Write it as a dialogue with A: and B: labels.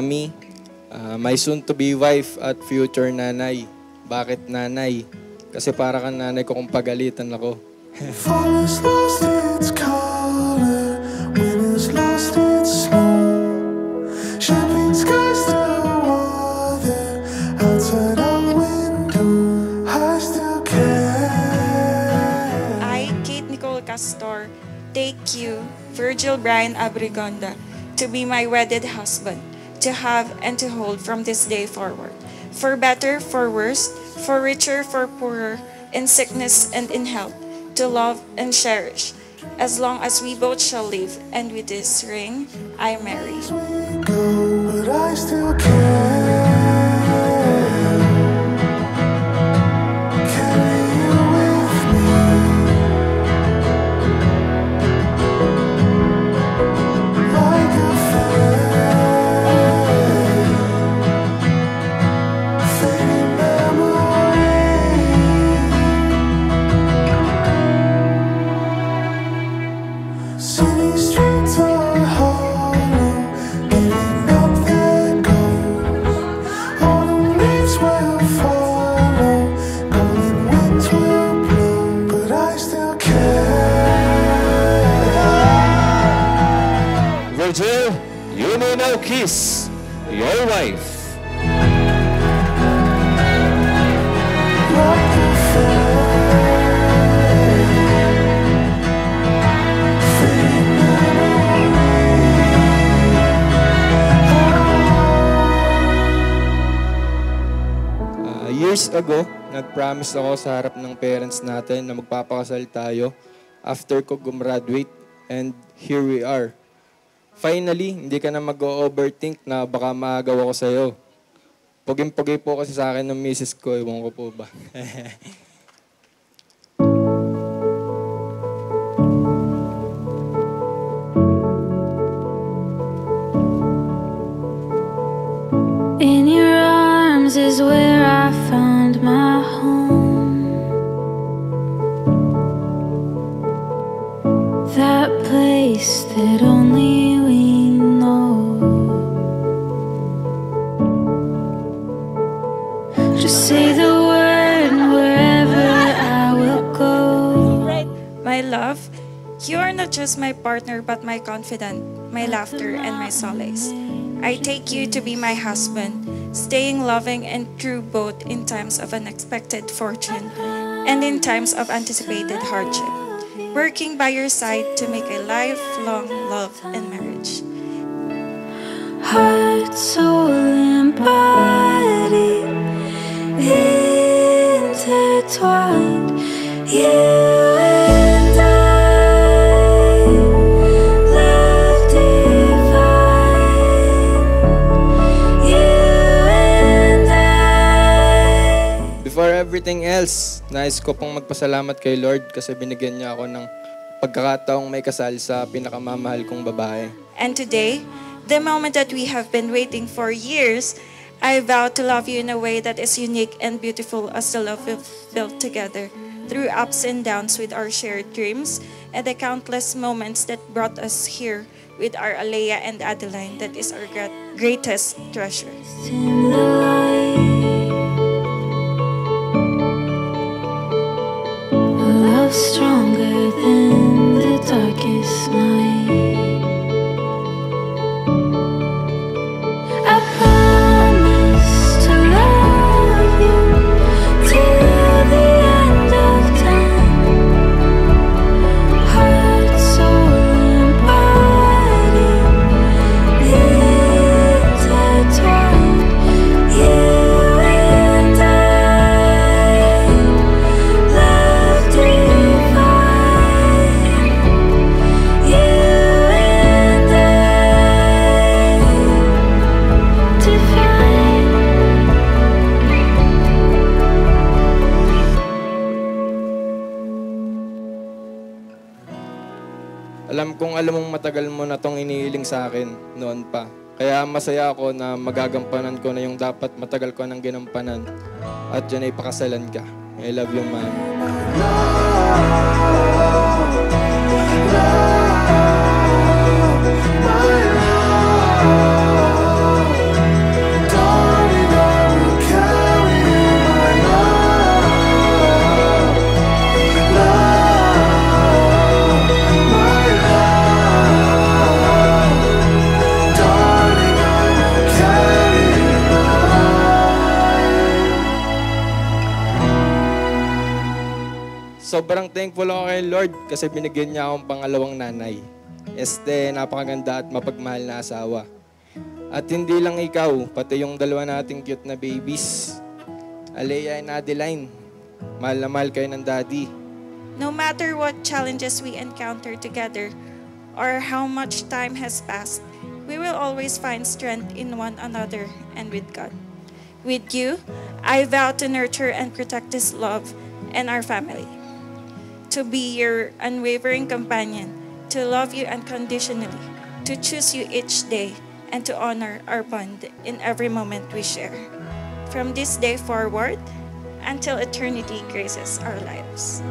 A: mommy, my soon-to-be wife at future nanay. Bakit nanay? Kasi para kang nanay ko kung pagalitan ako.
B: Fall has lost its color, winter's lost its snow. Champagne skies still water outside our window. I still care.
C: I, Kate Nicole Castor, take you, Virgil Brian Abrigonda, to be my wedded husband, to have and to hold from this day forward, for better, for worse, for richer, for poorer, in sickness and in health, to love and cherish, as long as we both shall live, and with this ring I marry.
B: Go, but I still care. Carry you with me. Like a fading memory. City streets are hollow, giving up their ghost. Autumn leaves will follow, golden winds will blow, but I still care.
D: Virgil, you may now kiss your wife.
B: Like a fading
A: Years ago, nag-promise ako sa harap ng parents natin na magpapakasal tayo after ko gumraduate, and here we are. Finally, hindi ka na mag-overthink na baka maagaw ako sa'yo. Puging-pugi po kasi sa akin ng misis ko, ewan ko po ba.
E: In your arms is where I found my home. That place that only we know. Just say the word wherever I will go.
C: My love, you are not just my partner but my confidant, my laughter and my solace. I take you to be my husband, staying loving and true both in times of unexpected fortune and in times of anticipated hardship, working by your side to make a lifelong love and marriage.
E: Heart, soul, and body intertwined. You and I, love divine. You and I.
A: Before everything else, nais ko pong magpasalamat kay Lord kasi binigyan niya ako ng pagkakataong may kasal sa pinakamamahal kong babae.
C: And today, the moment that we have been waiting for years, I vow to love you in a way that is unique and beautiful as the love we've built together, through ups and downs with our shared dreams and the countless moments that brought us here with our Alea and Adeline, that is our greatest treasure.
E: In the light, a love stronger than the darkest night. I promise to love you till the end of time. Heart, soul, and body intertwined. You and I, love divine. You and I, divine.
A: Alam kong alam mong matagal mo na tong inihiling sa akin noon pa. Kaya masaya ako na magagampanan ko na yung dapat matagal ko nang ginampanan. At yun ay pakasalan ka. I love you, ma'am.
B: My love,
A: Sobrang thankful ako kay Lord kasi binigyan niya akong pangalawang nanay. Napakaganda at mapagmahal na asawa. At hindi lang ikaw, pati yung dalawa nating cute na babies, Alea and Adeline. Mahal na mahal kayo ng daddy.
C: No matter what challenges we encounter together or how much time has passed, we will always find strength in one another and with God. With you, I vow to nurture and protect this love and our family, to be your unwavering companion, to love you unconditionally, to choose you each day, and to honor our bond in every moment we share. From this day forward, until eternity graces our lives.